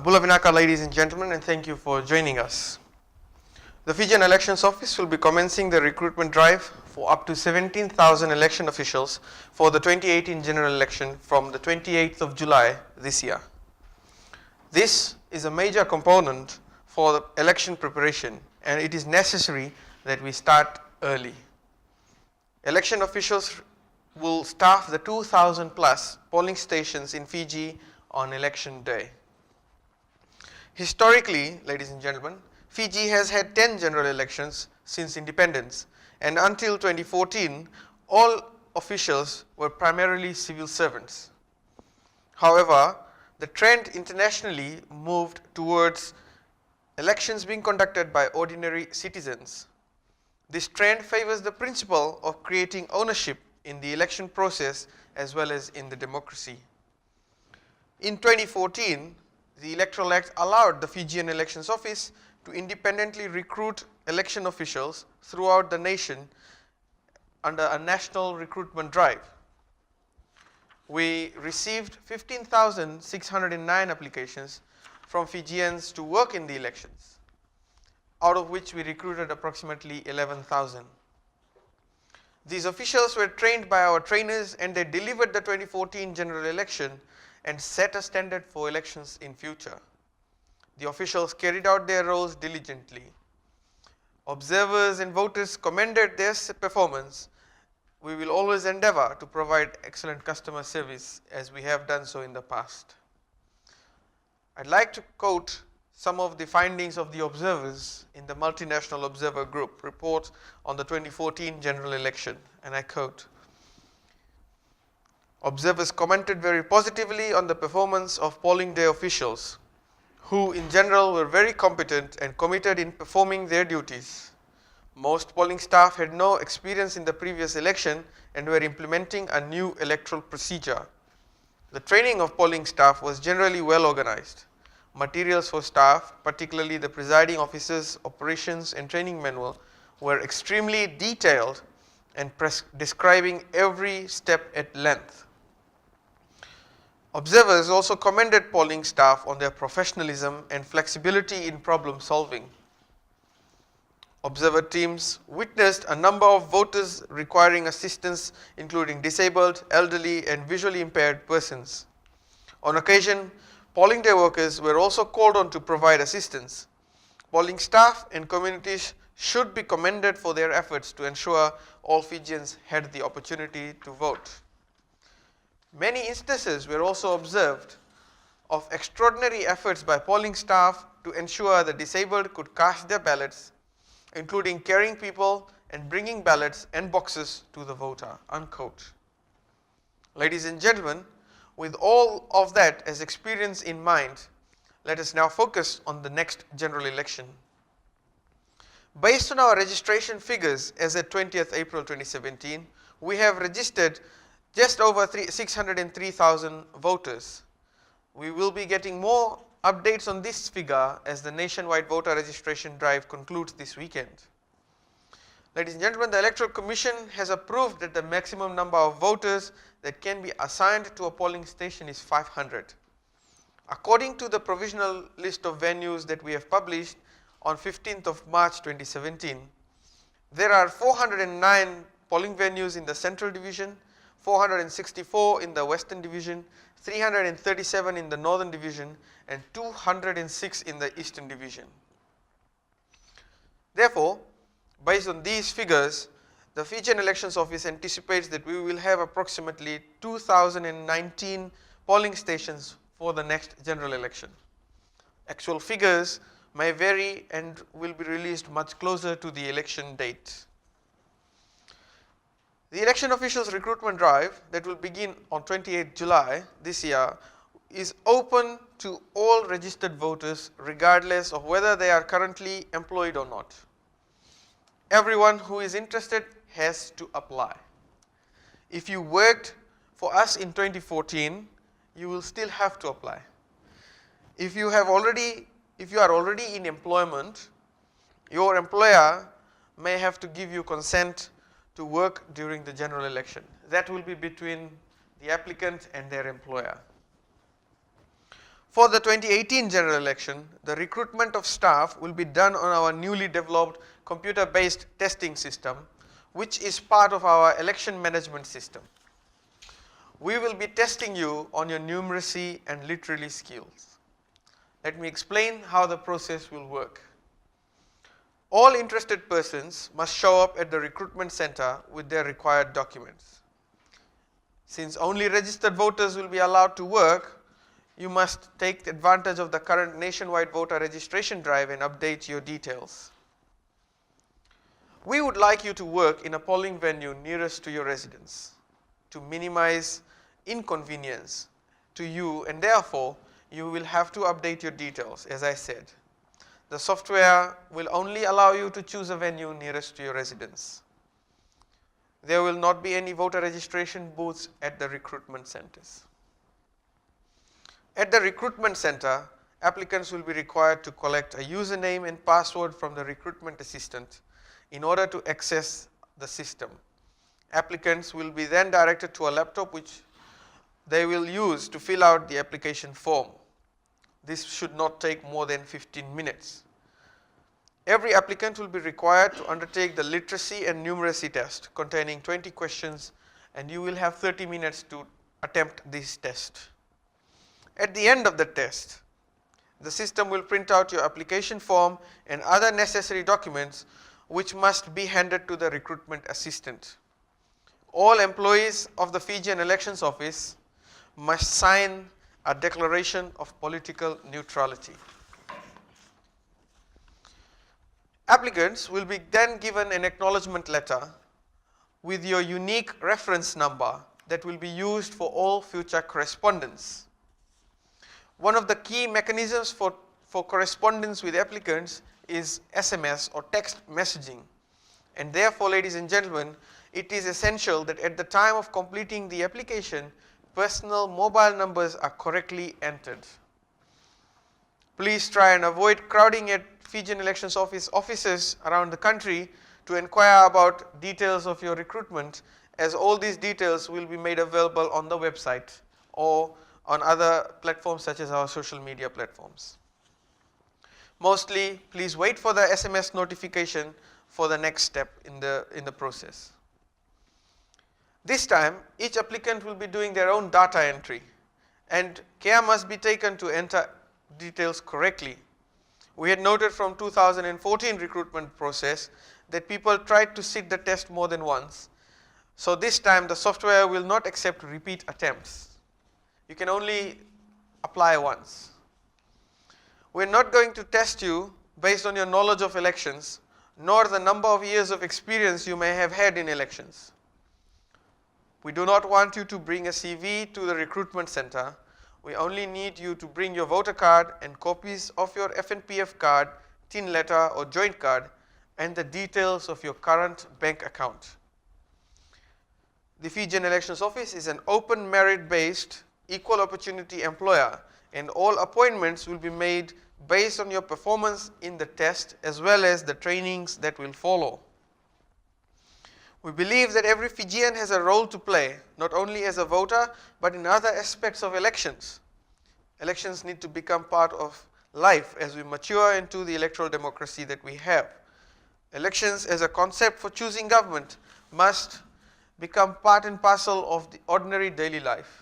Bulavinaka, ladies and gentlemen, and thank you for joining us. The Fijian Elections Office will be commencing the recruitment drive for up to 17,000 election officials for the 2018 general election from the 28th of July this year. This is a major component for the election preparation, and it is necessary that we start early. Election officials will staff the 2,000 plus polling stations in Fiji on election day. Historically, ladies and gentlemen, Fiji has had 10 general elections since independence, and until 2014, all officials were primarily civil servants. However, the trend internationally moved towards elections being conducted by ordinary citizens. This trend favors the principle of creating ownership in the election process as well as in the democracy. In 2014, the Electoral Act allowed the Fijian Elections Office to independently recruit election officials throughout the nation under a national recruitment drive. We received 15,609 applications from Fijians to work in the elections, out of which we recruited approximately 11,000. These officials were trained by our trainers, and they delivered the 2014 general election and set a standard for elections in future. The officials carried out their roles diligently. Observers and voters commended their performance. We will always endeavor to provide excellent customer service as we have done so in the past. I'd like to quote some of the findings of the observers in the Multinational Observer Group report on the 2014 general election, and I quote, "Observers commented very positively on the performance of polling day officials, who in general were very competent and committed in performing their duties. Most polling staff had no experience in the previous election and were implementing a new electoral procedure. The training of polling staff was generally well organized. Materials for staff, particularly the presiding officer's operations and training manual, were extremely detailed and describing every step at length." Observers also commended polling staff on their professionalism and flexibility in problem solving. Observer teams witnessed a number of voters requiring assistance, including disabled, elderly, and visually impaired persons. On occasion, polling day workers were also called on to provide assistance. Polling staff and communities should be commended for their efforts to ensure all Fijians had the opportunity to vote. Many instances were also observed of extraordinary efforts by polling staff to ensure the disabled could cast their ballots, including carrying people and bringing ballots and boxes to the voter, unquote. Ladies and gentlemen, with all of that as experience in mind, let us now focus on the next general election. Based on our registration figures as at 20th April 2017, we have registered just over 603,000 voters. We will be getting more updates on this figure as the nationwide voter registration drive concludes this weekend. Ladies and gentlemen, the Electoral Commission has approved that the maximum number of voters that can be assigned to a polling station is 500. According to the provisional list of venues that we have published on 15th of March 2017, there are 409 polling venues in the Central Division, 464 in the Western Division, 337 in the Northern Division, and 206 in the Eastern Division. Therefore, based on these figures, the Fijian Elections Office anticipates that we will have approximately 2,019 polling stations for the next general election. Actual figures may vary and will be released much closer to the election date. The Election Officials Recruitment Drive that will begin on 28 July this year is open to all registered voters regardless of whether they are currently employed or not. Everyone who is interested has to apply. If you worked for us in 2014, you will still have to apply. If you are already in employment, your employer may have to give you consent to work during the general election. That will be between the applicant and their employer. For the 2018 general election, the recruitment of staff will be done on our newly developed computer-based testing system, which is part of our election management system. We will be testing you on your numeracy and literary skills. Let me explain how the process will work. All interested persons must show up at the recruitment center with their required documents. Since only registered voters will be allowed to work, you must take advantage of the current nationwide voter registration drive and update your details. We would like you to work in a polling venue nearest to your residence to minimize inconvenience to you, and therefore you will have to update your details, as I said. The software will only allow you to choose a venue nearest to your residence. There will not be any voter registration booths at the recruitment centers. At the recruitment center, applicants will be required to collect a username and password from the recruitment assistant in order to access the system. Applicants will be then directed to a laptop which they will use to fill out the application form. This should not take more than 15 minutes. Every applicant will be required to undertake the literacy and numeracy test containing 20 questions, and you will have 30 minutes to attempt this test. At the end of the test, the system will print out your application form and other necessary documents which must be handed to the recruitment assistant. All employees of the Fijian Elections Office must sign a declaration of political neutrality. Applicants will be then given an acknowledgement letter with your unique reference number that will be used for all future correspondence. One of the key mechanisms for correspondence with applicants is SMS or text messaging, and therefore, ladies and gentlemen, it is essential that at the time of completing the application, personal mobile numbers are correctly entered. Please try and avoid crowding at Fijian Elections Office offices around the country to inquire about details of your recruitment, as all these details will be made available on the website or on other platforms such as our social media platforms. Mostly, please wait for the SMS notification for the next step in the process. This time, each applicant will be doing their own data entry, and care must be taken to enter details correctly. We had noted from 2014 recruitment process that people tried to sit the test more than once. So this time the software will not accept repeat attempts. You can only apply once. We're not going to test you based on your knowledge of elections, nor the number of years of experience you may have had in elections. We do not want you to bring a CV to the recruitment center. We only need you to bring your voter card and copies of your FNPF card, TIN letter or joint card, and the details of your current bank account. The Fijian Elections Office is an open merit-based equal opportunity employer, and all appointments will be made based on your performance in the test as well as the trainings that will follow. We believe that every Fijian has a role to play, not only as a voter, but in other aspects of elections. Elections need to become part of life as we mature into the electoral democracy that we have. Elections as a concept for choosing government must become part and parcel of the ordinary daily life.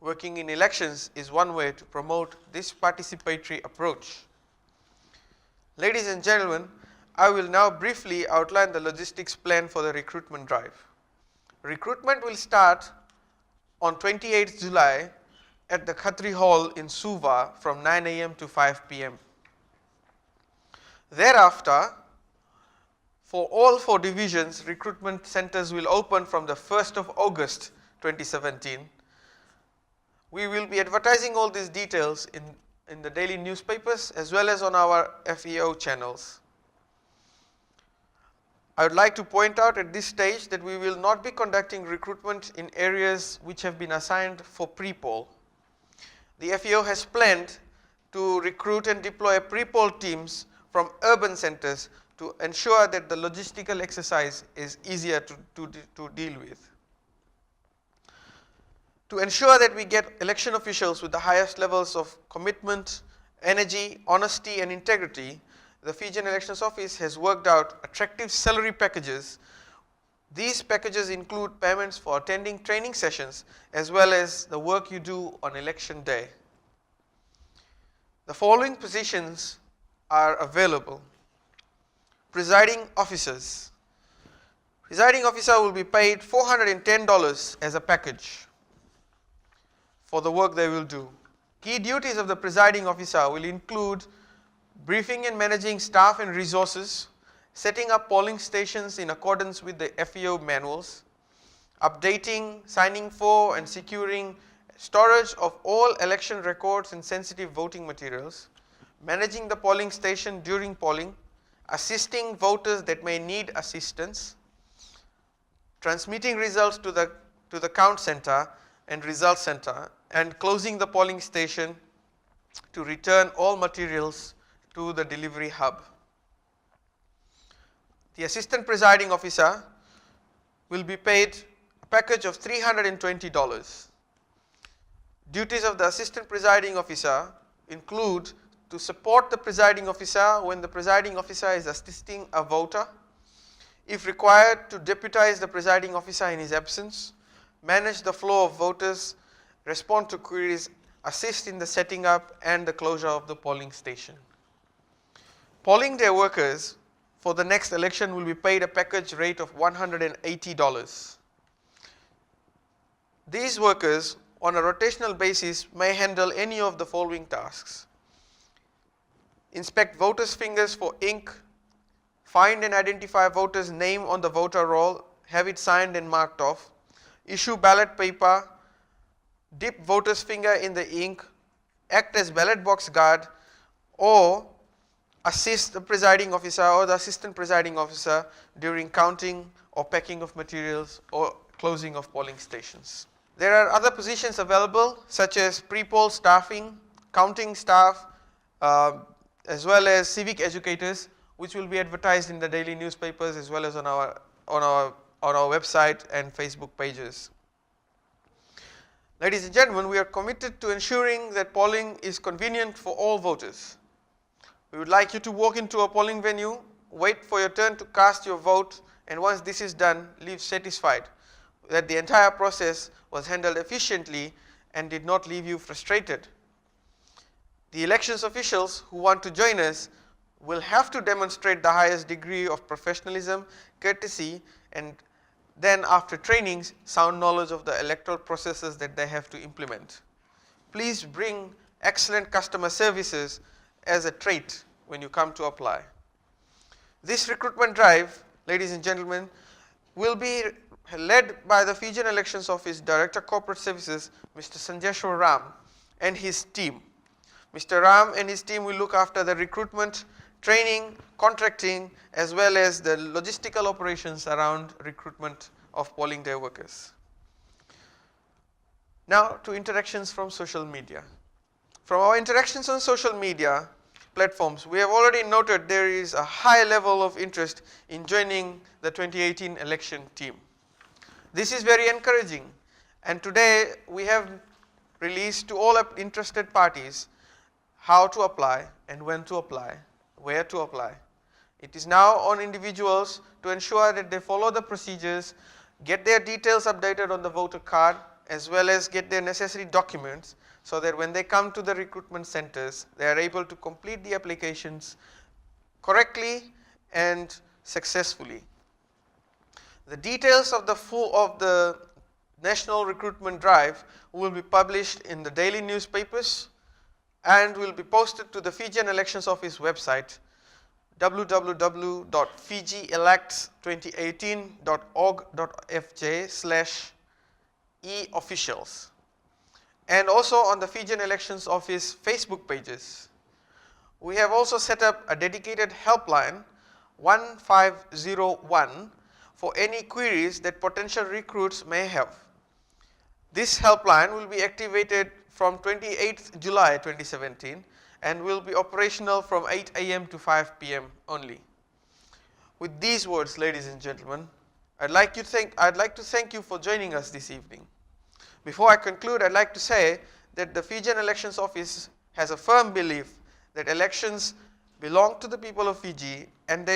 Working in elections is one way to promote this participatory approach. Ladies and gentlemen, I will now briefly outline the logistics plan for the recruitment drive. Recruitment will start on 28th July at the Khatri Hall in Suva from 9 AM to 5 PM. Thereafter, for all 4 divisions, recruitment centers will open from the 1st of August 2017. We will be advertising all these details in the daily newspapers as well as on our FEO channels. I would like to point out at this stage that we will not be conducting recruitment in areas which have been assigned for pre-poll. The FEO has planned to recruit and deploy pre-poll teams from urban centers to ensure that the logistical exercise is easier to deal with. To ensure that we get election officials with the highest levels of commitment, energy, honesty and integrity, the Fijian Elections Office has worked out attractive salary packages. These packages include payments for attending training sessions as well as the work you do on election day. The following positions are available. Presiding officers. Presiding officer will be paid $410 as a package for the work they will do. Key duties of the presiding officer will include briefing and managing staff and resources, setting up polling stations in accordance with the FEO manuals, updating, signing for and securing storage of all election records and sensitive voting materials, managing the polling station during polling, assisting voters that may need assistance, transmitting results to the count center and result center, and closing the polling station to return all materials to the delivery hub. The assistant presiding officer will be paid a package of $320. Duties of the assistant presiding officer include to support the presiding officer when the presiding officer is assisting a voter, if required to deputize the presiding officer in his absence, manage the flow of voters, respond to queries, assist in the setting up and the closure of the polling station. Polling day workers for the next election will be paid a package rate of $180. These workers on a rotational basis may handle any of the following tasks: inspect voters' fingers for ink, find and identify voters' name on the voter roll, have it signed and marked off, issue ballot paper, dip voters' finger in the ink, act as ballot box guard, or assist the presiding officer or the assistant presiding officer during counting or packing of materials or closing of polling stations. There are other positions available such as pre-poll staffing, counting staff, as well as civic educators, which will be advertised in the daily newspapers as well as on our website and Facebook pages. Ladies and gentlemen, we are committed to ensuring that polling is convenient for all voters. We would like you to walk into a polling venue, wait for your turn to cast your vote, and once this is done, leave satisfied that the entire process was handled efficiently and did not leave you frustrated. The elections officials who want to join us will have to demonstrate the highest degree of professionalism, courtesy, and then after trainings, sound knowledge of the electoral processes that they have to implement. Please bring excellent customer services as a trait when you come to apply. This recruitment drive, ladies and gentlemen, will be led by the Fijian Elections Office Director Corporate Services, Mr. Sanjeshwar Ram, and his team. Mr. Ram and his team will look after the recruitment, training, contracting, as well as the logistical operations around recruitment of polling day workers. Now to interactions from social media. From our interactions on social media platforms, we have already noted there is a high level of interest in joining the 2018 election team. This is very encouraging, and today we have released to all interested parties how to apply and when to apply, where to apply. It is now on individuals to ensure that they follow the procedures, get their details updated on the voter card, as well as get their necessary documents so that when they come to the recruitment centers, they are able to complete the applications correctly and successfully. The details of the National Recruitment Drive will be published in the daily newspapers and will be posted to the Fijian Elections Office website, www.fijielects2018.org.fj/eofficials, and also on the Fijian Elections Office Facebook pages. We have also set up a dedicated helpline 1501 for any queries that potential recruits may have. This helpline will be activated from 28th July 2017 and will be operational from 8 AM to 5 PM only. With these words, ladies and gentlemen, I'd like to thank you for joining us this evening. Before I conclude, I'd like to say that the Fijian Elections Office has a firm belief that elections belong to the people of Fiji, and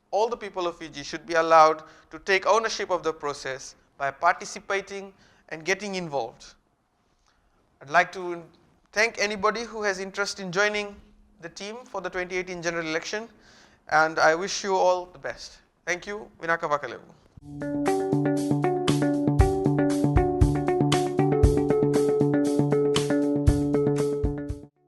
all the people of Fiji should be allowed to take ownership of the process by participating and getting involved. I'd like to thank anybody who has interest in joining the team for the 2018 general election, and I wish you all the best. Thank you. Vinaka Vakalevu.